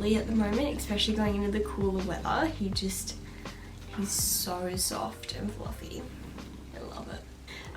cuddly at the moment, especially going into the cooler weather. He's so soft and fluffy. I love it.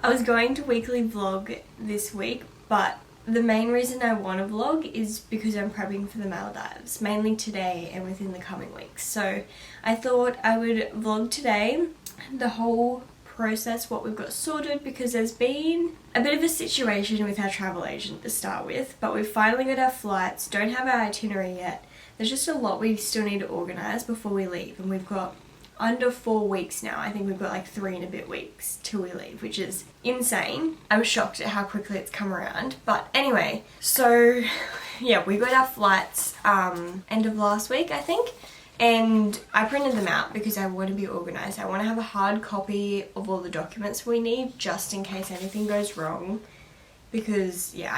I was going to weekly vlog this week, but the main reason I want to vlog is because I'm prepping for the Maldives, mainly today and within the coming weeks. So I thought I would vlog today, the whole process, what we've got sorted, because there's been a bit of a situation with our travel agent to start with, but we've finally got our flights, don't have our itinerary yet. There's just a lot we still need to organise before we leave, and we've got under 4 weeks now. I think we've got like 3 and a bit weeks till we leave, which is insane. I'm shocked at how quickly it's come around. But anyway, so yeah, we got our flights end of last week, I think. And I printed them out because I want to be organised. I want to have a hard copy of all the documents we need just in case anything goes wrong. Because yeah,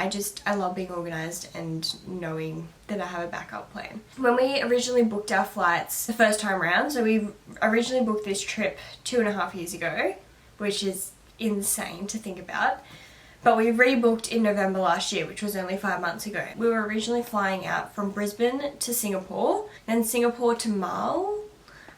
I love being organised and knowing that I have a backup plan. When we originally booked our flights the first time around, so we originally booked this trip 2.5 years ago, which is insane to think about. But we rebooked in November last year, which was only 5 months ago. We were originally flying out from Brisbane to Singapore, then Singapore to Mal.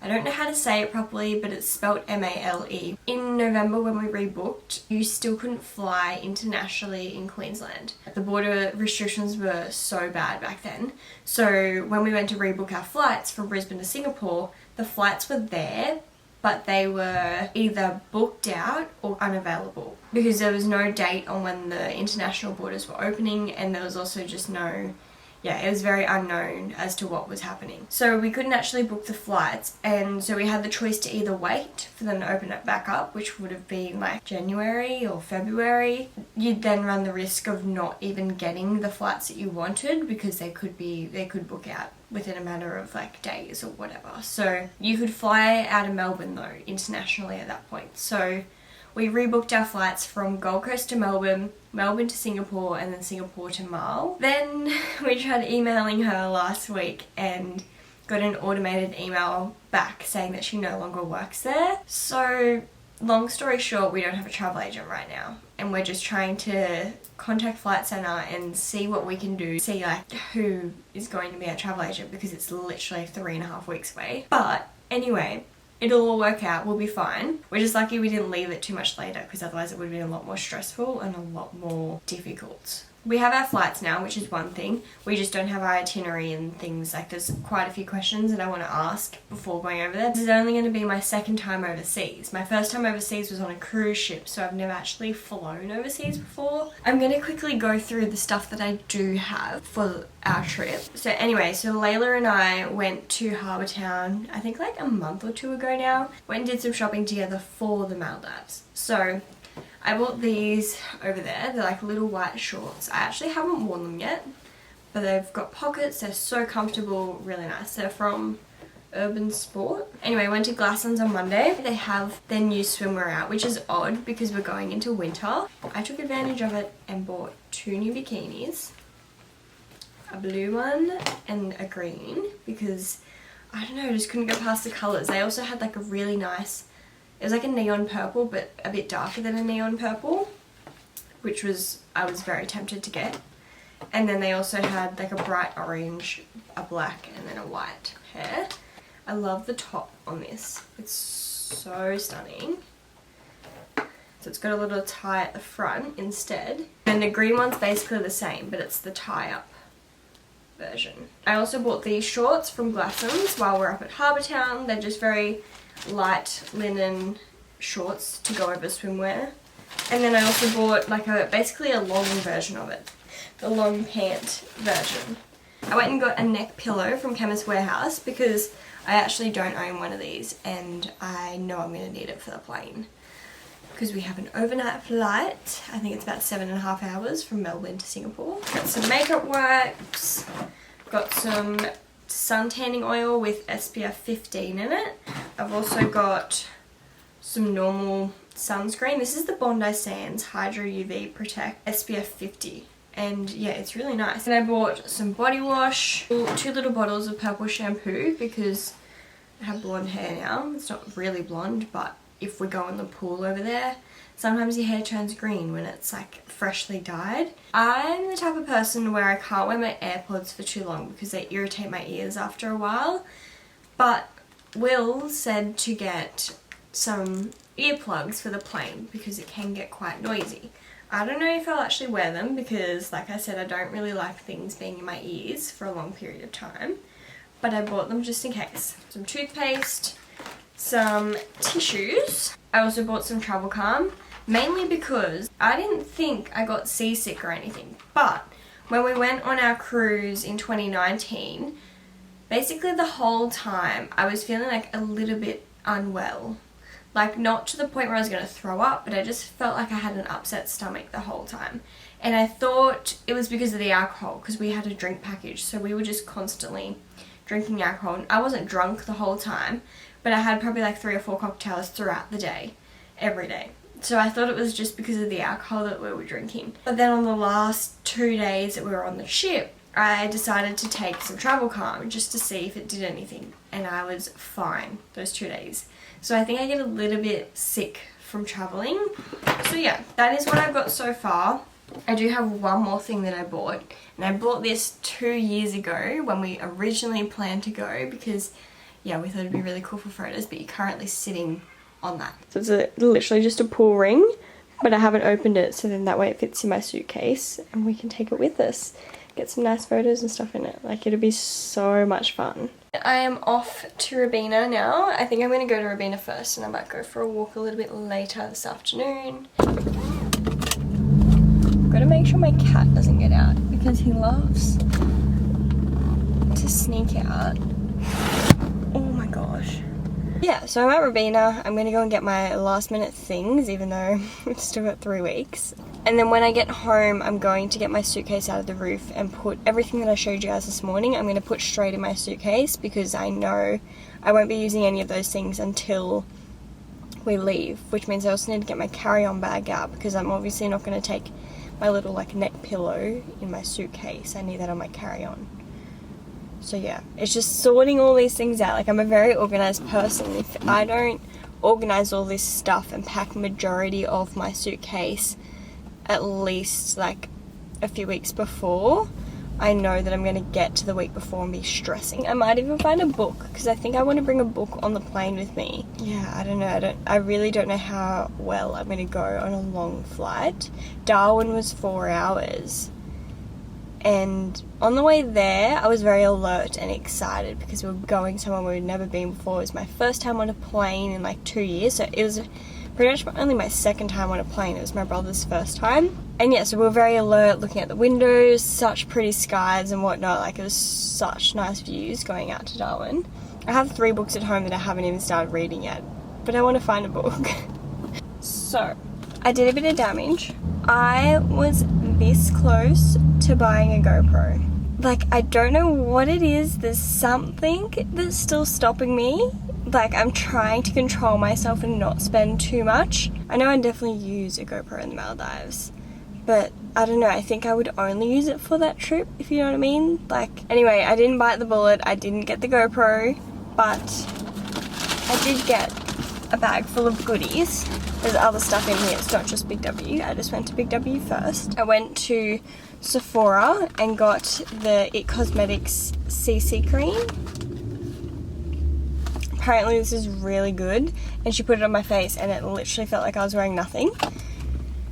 I don't know how to say it properly, but it's spelled M-A-L-E. In November when we rebooked, you still couldn't fly internationally in Queensland. The border restrictions were so bad back then. So when we went to rebook our flights from Brisbane to Singapore, the flights were there, but they were either booked out or unavailable because there was no date on when the international borders were opening, and there was also just no, it was very unknown as to what was happening. So we couldn't actually book the flights, and so we had the choice to either wait for them to open it back up, which would have been like January or February. You'd then run the risk of not even getting the flights that you wanted because they could book out within a matter of like days or whatever. So you could fly out of Melbourne though, internationally at that point. So we rebooked our flights from Gold Coast to Melbourne, Melbourne to Singapore, and then Singapore to Mal. Then we tried emailing her last week and got an automated email back saying that she no longer works there. So long story short, we don't have a travel agent right now, and we're just trying to contact Flight Centre and see what we can do, see like who is going to be our travel agent, because it's literally 3.5 weeks away. But anyway, it'll all work out, we'll be fine. We're just lucky we didn't leave it too much later, because otherwise it would have been a lot more stressful and a lot more difficult. We have our flights now, which is one thing. We just don't have our itinerary and things. Like, there's quite a few questions that I want to ask before going over there. This is only going to be my second time overseas. My first time overseas was on a cruise ship, so I've never actually flown overseas before. I'm going to quickly go through the stuff that I do have for our trip. So anyway, so Layla and I went to Harbour Town, I think like a month or 2 ago now. Went and did some shopping together for the Maldives. So I bought these over there. They're like little white shorts. I actually haven't worn them yet, but they've got pockets. They're so comfortable, really nice. They're from Urban Sport. Anyway, I went to Glassons on Monday. They have their new swimwear out, which is odd because we're going into winter. I took advantage of it and bought 2 new bikinis. A blue one and a green, because I don't know, I just couldn't go past the colours. They also had like a really nice, it was like a neon purple, but a bit darker than a neon purple, which I was very tempted to get. And then they also had like a bright orange, a black, and then a white pair. I love the top on this. It's so stunning. So it's got a little tie at the front instead. And the green one's basically the same, but it's the tie-up version. I also bought these shorts from Glassons while we're up at Harbour Town. They're just very light linen shorts to go over swimwear. And then I also bought like basically a long version of it, the long pant version. I went and got a neck pillow from Chemist Warehouse because I actually don't own one of these, and I know I'm going to need it for the plane because we have an overnight flight. I think it's about 7.5 hours from Melbourne to Singapore. Got some makeup wipes, got some sun tanning oil with SPF 15 in it. I've also got some normal sunscreen. This is the Bondi Sands Hydro UV Protect SPF 50. And yeah, it's really nice. And I bought some body wash, 2 little bottles of purple shampoo because I have blonde hair now. It's not really blonde, but if we go in the pool over there, sometimes your hair turns green when it's like freshly dyed. I'm the type of person where I can't wear my AirPods for too long because they irritate my ears after a while. But Will said to get some earplugs for the plane because it can get quite noisy. I don't know if I'll actually wear them because, like I said, I don't really like things being in my ears for a long period of time. But I bought them just in case. Some toothpaste, some tissues. I also bought some travel calm, mainly because I didn't think I got seasick or anything. But when we went on our cruise in 2019, basically the whole time I was feeling like a little bit unwell. Like, not to the point where I was going to throw up, but I just felt like I had an upset stomach the whole time. And I thought it was because of the alcohol, because we had a drink package, so we were just constantly drinking alcohol. And I wasn't drunk the whole time, but I had probably like 3 or 4 cocktails throughout the day, every day. So I thought it was just because of the alcohol that we were drinking. But then on the last 2 days that we were on the ship, I decided to take some travel calm just to see if it did anything, and I was fine those 2 days. So I think I get a little bit sick from traveling. So yeah, that is what I've got so far. I do have one more thing that I bought, and I bought this 2 years ago when we originally planned to go because, yeah, we thought it'd be really cool for photos, but you're currently sitting on that. So it's literally just a pull ring, but I haven't opened it, so then that way it fits in my suitcase and we can take it with us. Get some nice photos and stuff in it. Like, it'll be so much fun. I am off to Robina now. I think I'm going to go to Robina first and I might go for a walk a little bit later this afternoon. I've got to make sure my cat doesn't get out because he loves to sneak out. Oh my gosh. Yeah, so I'm at Robina. I'm going to go and get my last minute things, even though we've still got 3 weeks. And then when I get home, I'm going to get my suitcase out of the roof and put everything that I showed you guys this morning, I'm going to put straight in my suitcase because I know I won't be using any of those things until we leave, which means I also need to get my carry-on bag out because I'm obviously not going to take my little like neck pillow in my suitcase. I need that on my carry-on. So yeah, it's just sorting all these things out. Like, I'm a very organized person. If I don't organize all this stuff and pack majority of my suitcase at least like a few weeks before, I know that I'm going to get to the week before and be stressing. I might even find a book because I think I want to bring a book on the plane with me. Yeah, I don't know. I really don't know how well I'm going to go on a long flight. Darwin was 4 hours. And on the way there, I was very alert and excited because we were going somewhere we'd never been before. It was my first time on a plane in like 2 years. So it was pretty much only my second time on a plane. It was my brother's first time. And yeah, so we were very alert, looking at the windows, such pretty skies and whatnot. Like, it was such nice views going out to Darwin. I have 3 books at home that I haven't even started reading yet, but I want to find a book. So, I did a bit of damage. I was this close to buying a GoPro. Like, I don't know what it is. There's something that's still stopping me. Like, I'm trying to control myself and not spend too much. I know I definitely use a GoPro in the Maldives, but I don't know, I think I would only use it for that trip, if you know what I mean. Like, anyway, I didn't bite the bullet. I didn't get the GoPro, but I did get a bag full of goodies. There's other stuff in here. It's not just Big W. I just went to Big W first. I went to Sephora and got the It Cosmetics CC cream. Apparently this is really good, and she put it on my face and it literally felt like I was wearing nothing.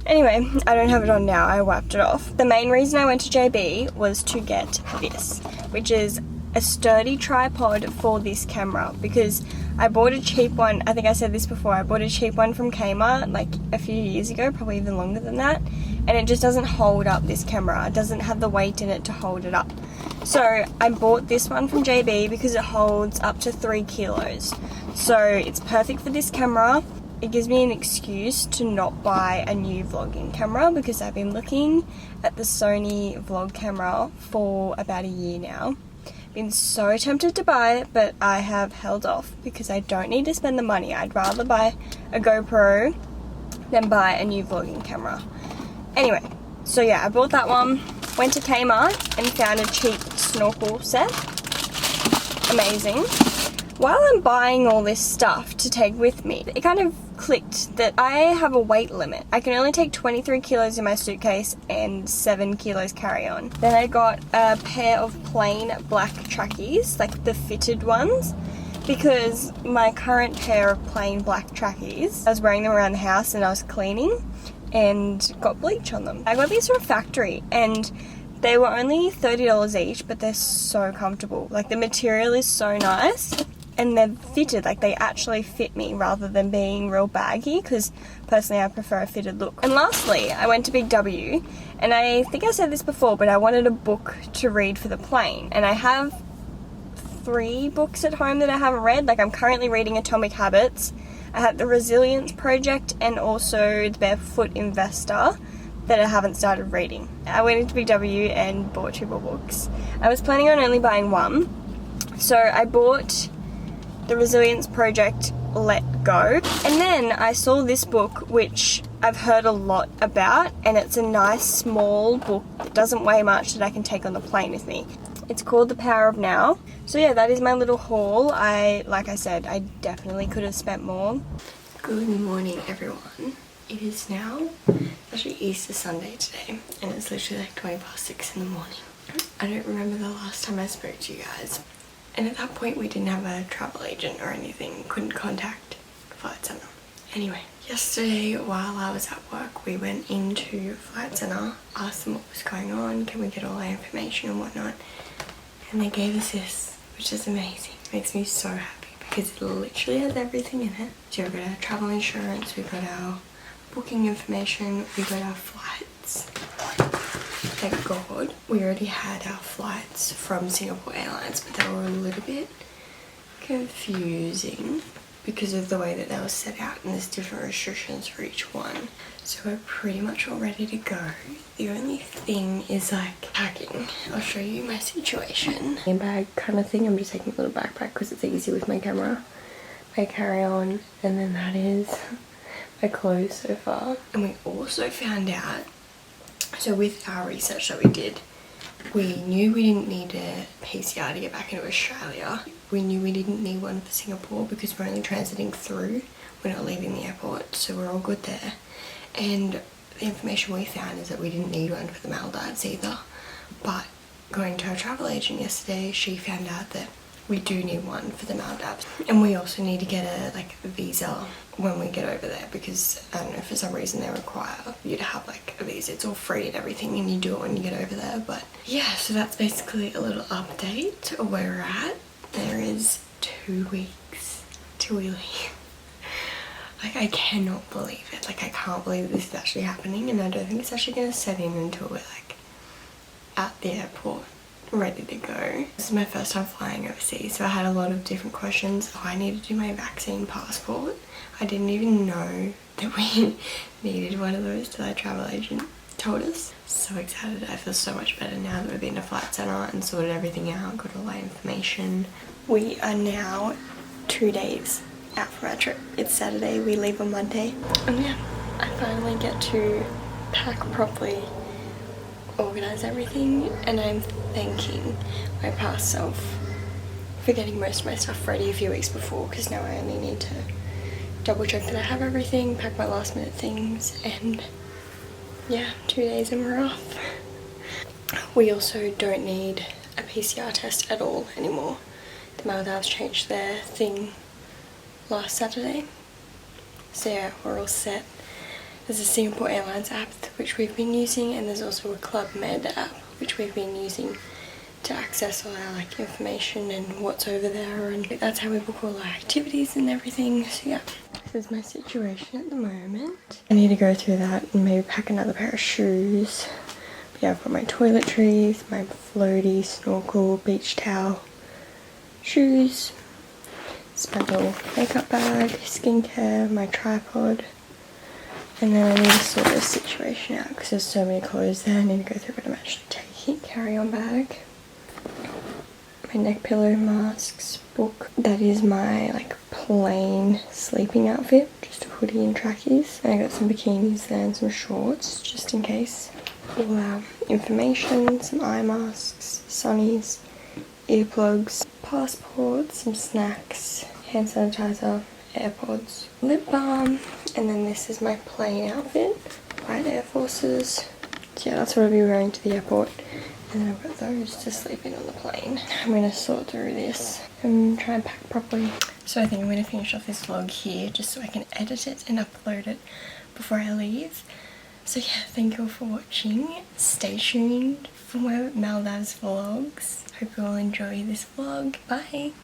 Anyway, I don't have it on now. I wiped it off. The main reason I went to JB was to get this, which is a sturdy tripod for this camera, because I bought a cheap one. I think I said this before. I bought a cheap one from Kmart like a few years ago, probably even longer than that, and it just doesn't hold up this camera. It doesn't have the weight in it to hold it up. So I bought this one from JB because it holds up to 3 kilos. So it's perfect for this camera. It gives me an excuse to not buy a new vlogging camera because I've been looking at the Sony vlog camera for about a year now. Been so tempted to buy it, but I have held off because I don't need to spend the money. I'd rather buy a GoPro than buy a new vlogging camera. Anyway, so yeah, I bought that one, went to Kmart and found a cheap snorkel set. Amazing. While I'm buying all this stuff to take with me, it kind of clicked that I have a weight limit. I can only take 23 kilos in my suitcase and 7 kilos carry-on. Then I got a pair of plain black trackies, like the fitted ones, because my current pair of plain black trackies, I was wearing them around the house and I was cleaning and got bleach on them. I got these from a factory and they were only $30 each, but they're so comfortable. Like, the material is so nice and they're fitted, like they actually fit me rather than being real baggy, because personally I prefer a fitted look. And lastly, I went to Big W, and I think I said this before, but I wanted a book to read for the plane, and I have 3 books at home that I haven't read. Like, I'm currently reading Atomic Habits, I have The Resilience Project, and also The Barefoot Investor that I haven't started reading. I went into Big W and bought 2 more books. I was planning on only buying one, so I bought The Resilience Project, Let Go, and then I saw this book which I've heard a lot about, and it's a nice small book that doesn't weigh much that I can take on the plane with me. It's called The Power of Now. So yeah, that is my little haul. Like I said, I definitely could have spent more. Good morning, everyone. It is now actually Easter Sunday today, and it's literally like 6:20 in the morning. I don't remember the last time I spoke to you guys, and at that point we didn't have a travel agent or anything, couldn't contact Flight Centre. Anyway, yesterday while I was at work, we went into Flight Centre, asked them what was going on, can we get all our information and whatnot, and they gave us this, which is amazing. It makes me so happy because it literally has everything in it. So we've got our travel insurance, we've got our booking information, we got our flights. Thank God we already had our flights from Singapore Airlines, but they were a little bit confusing because of the way that they were set out, and there's different restrictions for each one. So we're pretty much all ready to go. The only thing is like packing. I'll show you my situation. Bag kind of thing. I'm just taking a little backpack because it's easy with my camera. My carry-on, and then that is my clothes so far. And we also found out, so with our research that we did, we knew we didn't need a PCR to get back into Australia. We knew we didn't need one for Singapore because we're only transiting through, we're not leaving the airport, so we're all good there. And the information we found is that we didn't need one for the Maldives either, but going to our travel agent yesterday, she found out that we do need one for the Maldives, and we also need to get a visa when we get over there, because I don't know, for some reason they require you to have like a visa. It's all free and everything, and you do it when you get over there. But yeah, so that's basically a little update of where we're at. There is 2 weeks till we leave. Like, I cannot believe it. Like, I can't believe this is actually happening, and I don't think it's actually going to set in until we're like at the airport ready to go. This is my first time flying overseas, so I had a lot of different questions. I needed to do my vaccine passport. I didn't even know that we needed one of those till our travel agent told us. So excited. I feel so much better now that we've been to Flight Centre and sorted everything out, got all our information. We are now 2 days out from our trip. It's Saturday, we leave on Monday. And yeah, I finally get to pack properly, organise everything, and I'm thanking my past self for getting most of my stuff ready a few weeks before, because now I only need to double check that I have everything, pack my last minute things, and yeah, 2 days and we're off. We also don't need a PCR test at all anymore. The Maldives changed their thing last Saturday, so yeah, we're all set. There's a Singapore Airlines app which we've been using, and there's also a Club Med app which we've been using to access all our like information and what's over there, and that's how we book all our activities and everything. So yeah, this is my situation at the moment. I need to go through that and maybe pack another pair of shoes. But yeah, I've got my toiletries, my floaty, snorkel, beach towel, shoes, my little makeup bag, skincare, my tripod. And then I need to sort this situation out because there's so many clothes there I need to go through, but I'm actually taking carry-on bag, my neck pillow, masks, book. That is my like plain sleeping outfit, just a hoodie and trackies. And I got some bikinis there and some shorts just in case. All our information, some eye masks, sunnies, earplugs, passports, some snacks, hand sanitizer, AirPods, lip balm, and then this is my plane outfit, white Air Forces. So yeah, that's what I'll be wearing to the airport. And then I've got those to sleep in on the plane. I'm going to sort through this and try and pack properly. So I think I'm going to finish off this vlog here just so I can edit it and upload it before I leave. So yeah, thank you all for watching. Stay tuned for more Maldives vlogs. Hope you all enjoy this vlog. Bye!